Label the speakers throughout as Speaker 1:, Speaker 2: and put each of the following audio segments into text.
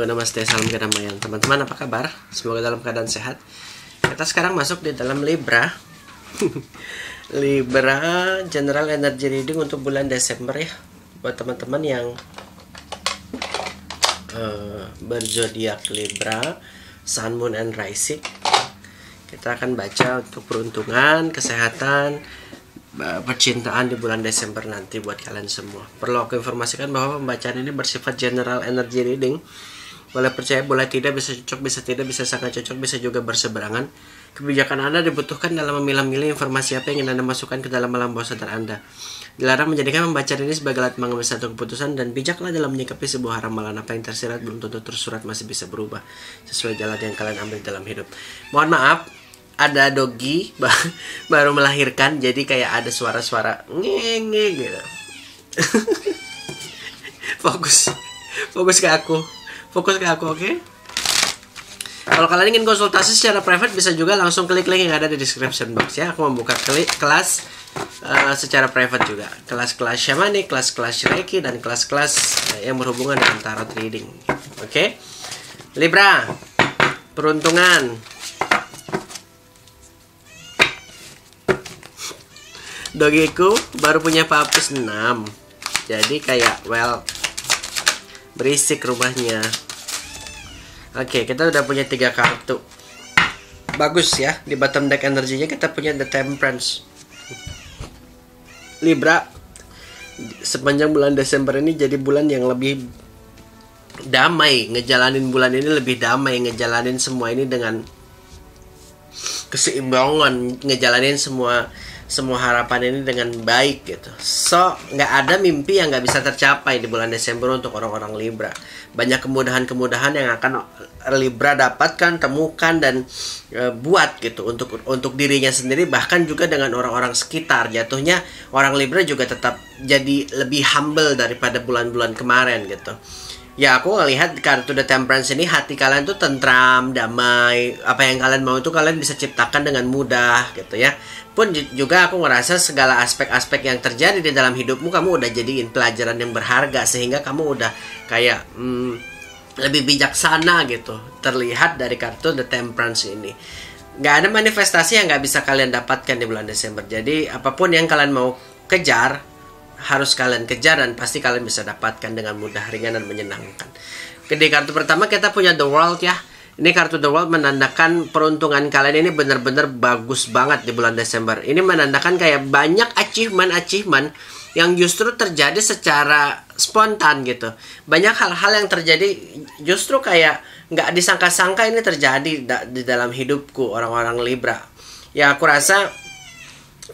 Speaker 1: Namaste, salam kedamaian. Teman-teman, apa kabar? Semoga dalam keadaan sehat. Kita sekarang masuk di dalam Libra. Libra General Energy Reading untuk bulan Desember ya. Buat teman-teman yang berzodiak Libra, Sun, Moon, and Rising. Kita akan baca untuk peruntungan, kesehatan, percintaan di bulan Desember nanti buat kalian semua. Perlu aku informasikan bahwa pembacaan ini bersifat general energy reading. Boleh percaya, boleh tidak, bisa cocok, bisa tidak, bisa sangat cocok, bisa juga berseberangan. Kebijakan Anda dibutuhkan dalam memilah-milih informasi apa yang ingin Anda masukkan ke dalam alam bawah sadar Anda. Dilarang menjadikan pembacaan ini sebagai alat mengambil satu keputusan, dan bijaklah dalam menyikapi sebuah ramalan. Apa yang tersirat belum tentu tersurat, masih bisa berubah sesuai jalan yang kalian ambil dalam hidup. Mohon maaf, ada dogi baru melahirkan, jadi kayak ada suara-suara ngeng gitu. fokus ke aku, oke? Kalau kalian ingin konsultasi secara private, bisa juga langsung klik link yang ada di description box ya. Aku membuka kelas secara private juga, kelas-kelas shamanic, kelas-kelas reiki, dan kelas-kelas yang berhubungan dengan tarot reading. Oke? Libra, peruntungan. Dogiku baru punya papus 6. Jadi kayak berisik rumahnya. Oke, kita udah punya 3 kartu. Bagus ya. Di bottom deck energinya kita punya The Temperance. Libra, sepanjang bulan Desember ini jadi bulan yang lebih damai. Ngejalanin bulan ini lebih damai. Ngejalanin semua ini dengan keseimbangan. Ngejalanin semua harapan ini dengan baik gitu. So, nggak ada mimpi yang nggak bisa tercapai di bulan Desember untuk orang-orang Libra. Banyak kemudahan-kemudahan yang akan Libra dapatkan, temukan, dan buat gitu untuk dirinya sendiri, bahkan juga dengan orang-orang sekitar. Jatuhnya orang Libra juga tetap jadi lebih humble daripada bulan-bulan kemarin gitu. Ya, aku ngelihat kartu The Temperance ini, hati kalian tuh tentram, damai. Apa yang kalian mau itu kalian bisa ciptakan dengan mudah gitu ya. Pun juga aku ngerasa segala aspek-aspek yang terjadi di dalam hidupmu, kamu udah jadiin pelajaran yang berharga, sehingga kamu udah kayak lebih bijaksana gitu. Terlihat dari kartu The Temperance ini. Gak ada manifestasi yang gak bisa kalian dapatkan di bulan Desember. Jadi apapun yang kalian mau kejar, harus kalian kejar, dan pasti kalian bisa dapatkan dengan mudah, ringan, dan menyenangkan. Di kartu pertama kita punya The World ya. Ini kartu The World menandakan peruntungan kalian ini benar-benar bagus banget di bulan Desember. Ini menandakan kayak banyak achievement yang justru terjadi secara spontan gitu. Banyak hal-hal yang terjadi justru kayak nggak disangka-sangka ini terjadi di dalam hidupku orang-orang Libra. Ya, aku rasa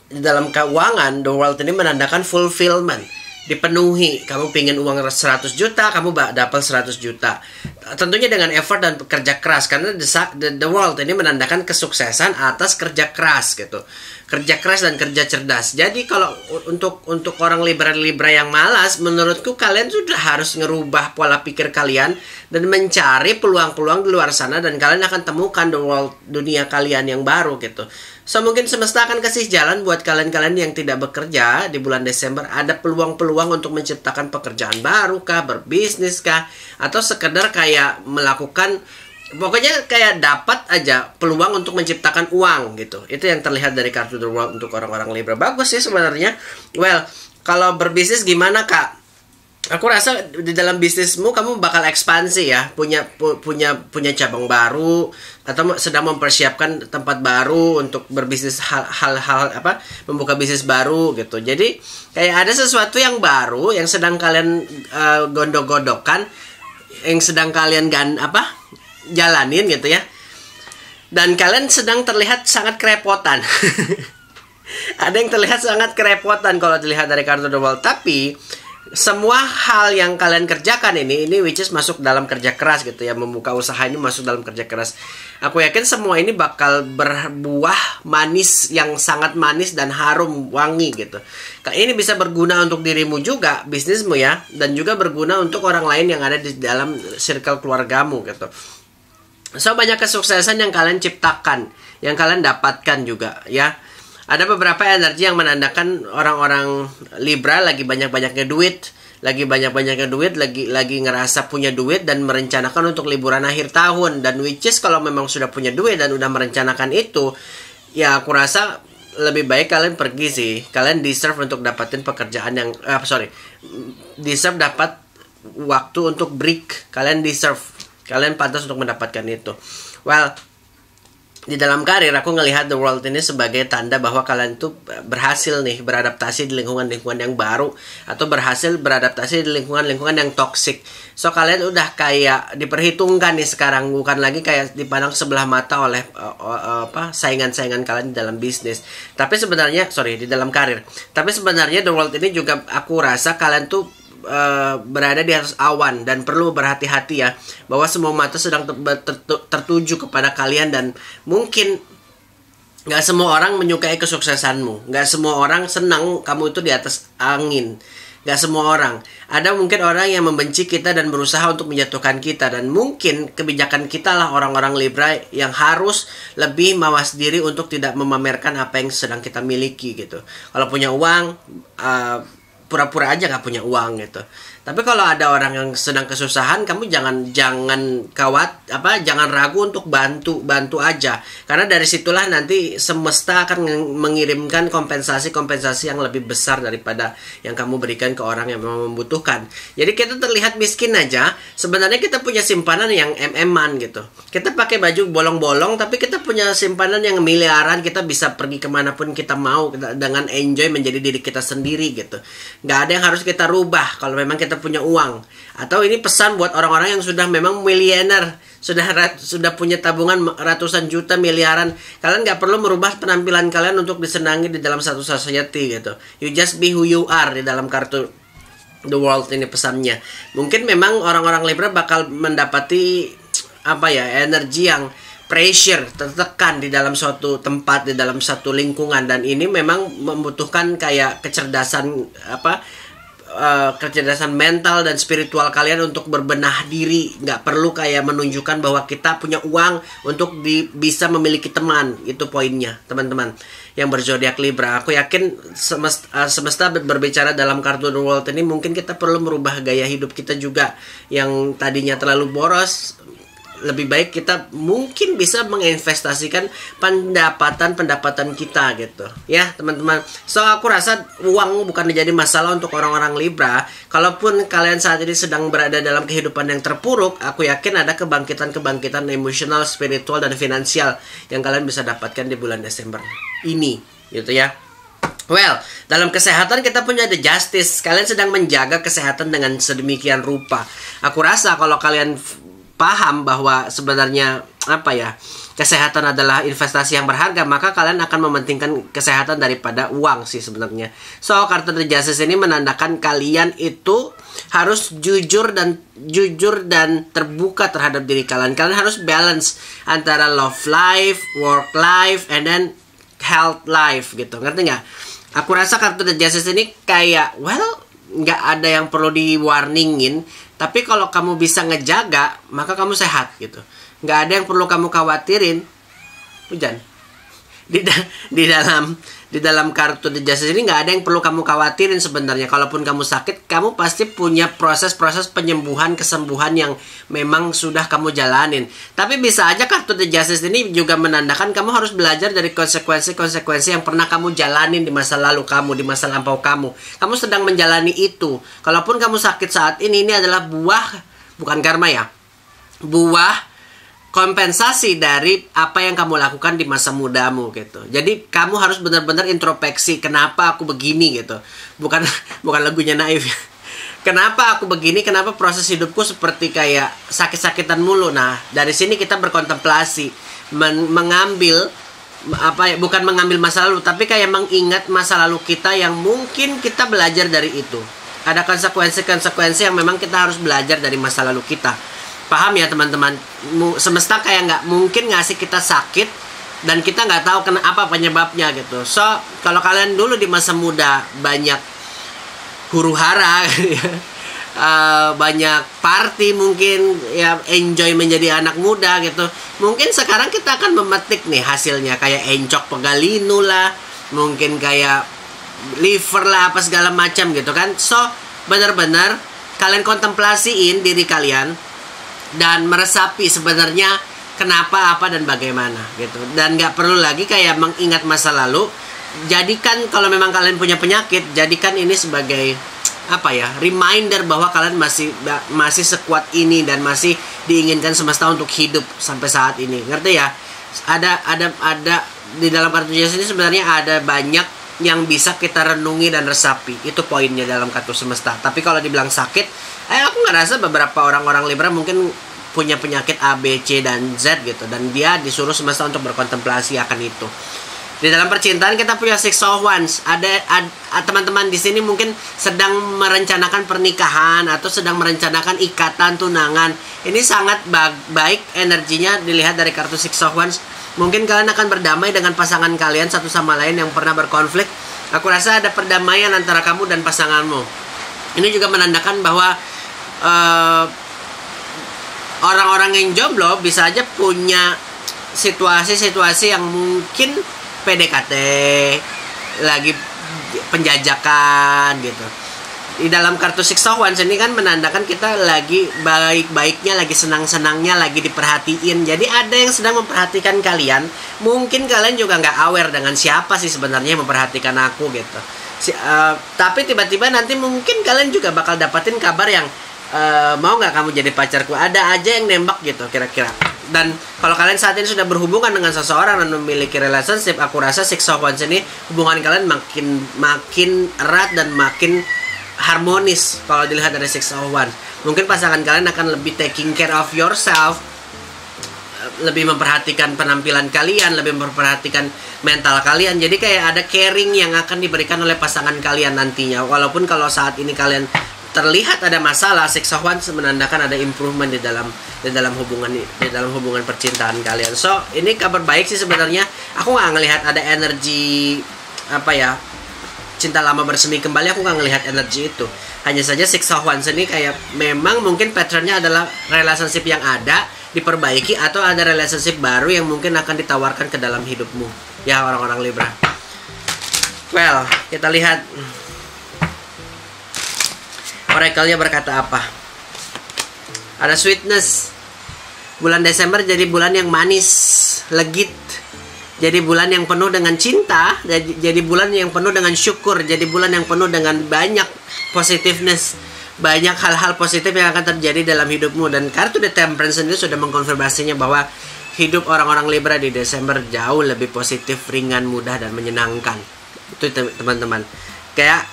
Speaker 1: di dalam keuangan, The World ini menandakan fulfillment, dipenuhi. Kamu pingin uang 100 juta, kamu dapat 100 juta. Tentunya dengan effort dan kerja keras, karena the World ini menandakan kesuksesan atas kerja keras gitu. Kerja keras dan kerja cerdas. Jadi kalau untuk orang Libra yang malas, menurutku kalian sudah harus ngerubah pola pikir kalian dan mencari peluang-peluang di luar sana, dan kalian akan temukan The World, dunia kalian yang baru gitu. So, mungkin semesta akan kasih jalan buat kalian-kalian yang tidak bekerja di bulan Desember. Ada peluang-peluang untuk menciptakan pekerjaan baru kah, berbisnis kah, atau sekedar kayak melakukan, pokoknya kayak dapat aja peluang untuk menciptakan uang gitu. Itu yang terlihat dari kartu The World untuk orang-orang Libra. Bagus sih sebenarnya. Kalau berbisnis gimana kak? Aku rasa di dalam bisnismu kamu bakal ekspansi ya, punya cabang baru, atau sedang mempersiapkan tempat baru untuk berbisnis hal-hal membuka bisnis baru gitu. Jadi kayak ada sesuatu yang baru yang sedang kalian gondok-gondokkan, yang sedang kalian jalanin gitu ya. Dan kalian sedang terlihat sangat kerepotan. Ada yang terlihat sangat kerepotan kalau dilihat dari kartu The World, tapi semua hal yang kalian kerjakan ini which is masuk dalam kerja keras gitu ya. Membuka usaha ini masuk dalam kerja keras. Aku yakin semua ini bakal berbuah manis, yang sangat manis dan harum, wangi gitu. Ini bisa berguna untuk dirimu juga, bisnismu ya, dan juga berguna untuk orang lain yang ada di dalam circle keluargamu gitu. So, banyak kesuksesan yang kalian ciptakan, yang kalian dapatkan juga ya. Ada beberapa energi yang menandakan orang-orang Libra lagi banyak-banyaknya duit, lagi banyak-banyaknya duit, lagi ngerasa punya duit dan merencanakan untuk liburan akhir tahun. Dan which is kalau memang sudah punya duit dan udah merencanakan itu, ya aku rasa lebih baik kalian pergi sih. Kalian deserve untuk dapatin pekerjaan yang deserve dapat waktu untuk break. Kalian deserve, kalian pantas untuk mendapatkan itu. Well, di dalam karir aku ngelihat The World ini sebagai tanda bahwa kalian tuh berhasil nih beradaptasi di lingkungan-lingkungan yang baru, atau berhasil beradaptasi di lingkungan-lingkungan yang toksik. So kalian udah kayak diperhitungkan nih sekarang, bukan lagi kayak dipandang sebelah mata oleh saingan-saingan kalian di dalam bisnis. Tapi sebenarnya di dalam karir. Tapi sebenarnya The World ini juga aku rasa kalian tuh berada di atas awan dan perlu berhati-hati ya, bahwa semua mata sedang tertuju kepada kalian. Dan mungkin gak semua orang menyukai kesuksesanmu, gak semua orang senang kamu itu di atas angin, gak semua orang. Ada mungkin orang yang membenci kita dan berusaha untuk menjatuhkan kita. Dan mungkin kebijakan kita lah orang-orang Libra yang harus lebih mawas diri untuk tidak memamerkan apa yang sedang kita miliki gitu. Kalau punya uang, pura-pura aja gak punya uang gitu. Tapi kalau ada orang yang sedang kesusahan, kamu jangan ragu untuk bantu aja. Karena dari situlah nanti semesta akan mengirimkan kompensasi yang lebih besar daripada yang kamu berikan ke orang yang memang membutuhkan. Jadi kita terlihat miskin aja, sebenarnya kita punya simpanan yang MM-an gitu. Kita pakai baju bolong-bolong, tapi kita punya simpanan yang miliaran. Kita bisa pergi kemanapun kita mau dengan enjoy menjadi diri kita sendiri gitu. Gak ada yang harus kita rubah kalau memang kita punya uang. Atau ini pesan buat orang-orang yang sudah memang miliuner, sudah punya tabungan ratusan juta, miliaran. Kalian gak perlu merubah penampilan kalian untuk disenangi di dalam satu society gitu. You just be who you are di dalam kartu The World ini pesannya. Mungkin memang orang-orang Libra bakal mendapati energi yang pressure, tertekan di dalam suatu tempat, di dalam satu lingkungan. Dan ini memang membutuhkan kayak kecerdasan mental dan spiritual kalian untuk berbenah diri. Nggak perlu kayak menunjukkan bahwa kita punya uang untuk bisa memiliki teman. Itu poinnya teman-teman yang berzodiak Libra. Aku yakin semesta berbicara dalam kartu The World ini. Mungkin kita perlu merubah gaya hidup kita juga, yang tadinya terlalu boros. Lebih baik kita mungkin bisa menginvestasikan pendapatan kita gitu ya teman-teman. So aku rasa uang bukan menjadi masalah untuk orang-orang Libra. Kalaupun kalian saat ini sedang berada dalam kehidupan yang terpuruk, aku yakin ada kebangkitan emosional, spiritual, dan finansial yang kalian bisa dapatkan di bulan Desember ini gitu ya. Well, dalam kesehatan kita punya The Justice. Kalian sedang menjaga kesehatan dengan sedemikian rupa. Aku rasa kalau kalian paham bahwa sebenarnya kesehatan adalah investasi yang berharga, maka kalian akan mementingkan kesehatan daripada uang sih sebenarnya. So kartu The Justice ini menandakan kalian itu harus jujur dan terbuka terhadap diri kalian. Kalian harus balance antara love life, work life, and then health life gitu. Ngerti nggak? Aku rasa kartu The Justice ini kayak nggak ada yang perlu di-warningin. Tapi kalau kamu bisa ngejaga, maka kamu sehat gitu. Nggak ada yang perlu kamu khawatirin. Hujan. Di dalam kartu The Justice ini nggak ada yang perlu kamu khawatirin sebenarnya. Kalaupun kamu sakit, kamu pasti punya proses-proses kesembuhan yang memang sudah kamu jalanin. Tapi bisa aja kartu The Justice ini juga menandakan kamu harus belajar dari konsekuensi yang pernah kamu jalanin di masa lalu kamu, di masa lampau kamu. Kamu sedang menjalani itu. Kalaupun kamu sakit saat ini adalah bukan karma ya. Buah kompensasi dari apa yang kamu lakukan di masa mudamu gitu. Jadi kamu harus benar-benar introspeksi, kenapa aku begini gitu. Bukan lagunya Naif. Kenapa aku begini? Kenapa proses hidupku seperti kayak sakit-sakitan mulu? Nah, dari sini kita berkontemplasi, mengambil bukan mengambil masa lalu, tapi kayak mengingat masa lalu kita yang mungkin kita belajar dari itu. Ada konsekuensi yang memang kita harus belajar dari masa lalu kita. Paham ya teman-teman? Semesta kayak nggak mungkin ngasih kita sakit dan kita nggak tahu apa penyebabnya gitu. So kalau kalian dulu di masa muda banyak huru-hara banyak party, mungkin ya enjoy menjadi anak muda gitu, mungkin sekarang kita akan memetik nih hasilnya, kayak encok pegalinu lah, mungkin kayak liver lah, apa segala macam gitu kan. So benar-benar kalian kontemplasiin diri kalian dan meresapi sebenarnya kenapa, apa, dan bagaimana gitu. Dan nggak perlu lagi kayak mengingat masa lalu. Jadikan kalau memang kalian punya penyakit, jadikan ini sebagai apa ya, reminder bahwa kalian masih sekuat ini dan masih diinginkan semesta untuk hidup sampai saat ini. Ngerti ya? Ada di dalam kartu Yesus ini sebenarnya ada banyak yang bisa kita renungi dan resapi. Itu poinnya dalam kartu semesta. Tapi kalau dibilang sakit, aku ngerasa beberapa orang-orang Libra mungkin punya penyakit A, B, C, dan Z gitu. Dan dia disuruh semesta untuk berkontemplasi akan itu. Di dalam percintaan kita punya Six of Wands. Ada teman-teman di sini mungkin sedang merencanakan pernikahan atau sedang merencanakan ikatan tunangan. Ini sangat baik energinya dilihat dari kartu Six of Wands. Mungkin kalian akan berdamai dengan pasangan kalian satu sama lain yang pernah berkonflik. Aku rasa ada perdamaian antara kamu dan pasanganmu. Ini juga menandakan bahwa orang-orang yang jomblo bisa aja punya situasi-situasi yang mungkin PDKT, lagi penjajakan gitu. Di dalam kartu Six of Wands ini kan menandakan kita lagi baik-baiknya, lagi senang-senangnya, lagi diperhatiin. Jadi ada yang sedang memperhatikan kalian. Mungkin kalian juga nggak aware dengan siapa sih sebenarnya yang memperhatikan aku gitu. Tapi tiba-tiba nanti mungkin kalian juga bakal dapatin kabar yang mau nggak kamu jadi pacarku. Ada aja yang nembak gitu kira-kira. Dan kalau kalian saat ini sudah berhubungan dengan seseorang dan memiliki relationship, aku rasa Six of Wands ini hubungan kalian makin erat dan makin harmonis kalau dilihat dari Six of Wands. Mungkin pasangan kalian akan lebih taking care of yourself, lebih memperhatikan penampilan kalian, lebih memperhatikan mental kalian. Jadi kayak ada caring yang akan diberikan oleh pasangan kalian nantinya. Walaupun kalau saat ini kalian terlihat ada masalah, Six of Wands menandakan ada improvement di dalam hubungan percintaan kalian. So, ini kabar baik sih sebenarnya. Aku nggak ngelihat ada energi apa ya, cinta lama bersemi kembali. Aku nggak ngelihat energi itu. Hanya saja Six of Wands ini kayak memang mungkin patternnya adalah relationship yang ada diperbaiki atau ada relationship baru yang mungkin akan ditawarkan ke dalam hidupmu. Ya, orang-orang Libra. Well, kita lihat Oracle-nya berkata apa. Ada sweetness. Bulan Desember jadi bulan yang manis, legit. Jadi bulan yang penuh dengan cinta, jadi bulan yang penuh dengan syukur, jadi bulan yang penuh dengan banyak positiveness, banyak hal-hal positif yang akan terjadi dalam hidupmu. Dan kartu The Temperance sendiri sudah mengkonfirmasinya bahwa hidup orang-orang Libra di Desember jauh lebih positif, ringan, mudah, dan menyenangkan. Itu teman-teman. Kayak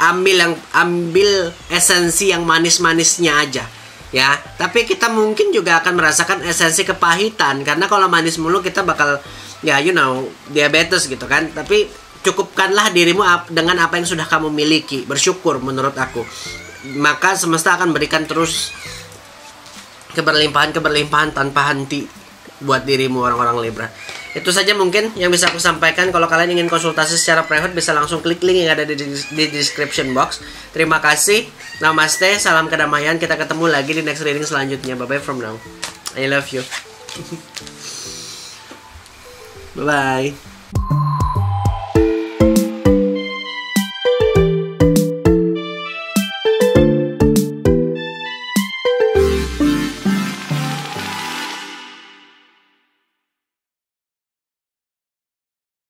Speaker 1: ambil esensi yang manis-manisnya aja. Ya, tapi kita mungkin juga akan merasakan esensi kepahitan, karena kalau manis mulu kita bakal ya diabetes gitu kan. Tapi cukupkanlah dirimu dengan apa yang sudah kamu miliki, bersyukur menurut aku. Maka semesta akan berikan terus keberlimpahan tanpa henti buat dirimu orang-orang Libra. Itu saja mungkin yang bisa aku sampaikan. Kalau kalian ingin konsultasi secara private bisa langsung klik link yang ada di description box. Terima kasih. Namaste, salam kedamaian. Kita ketemu lagi di next reading selanjutnya. Bye bye from now. I love you. Bye bye.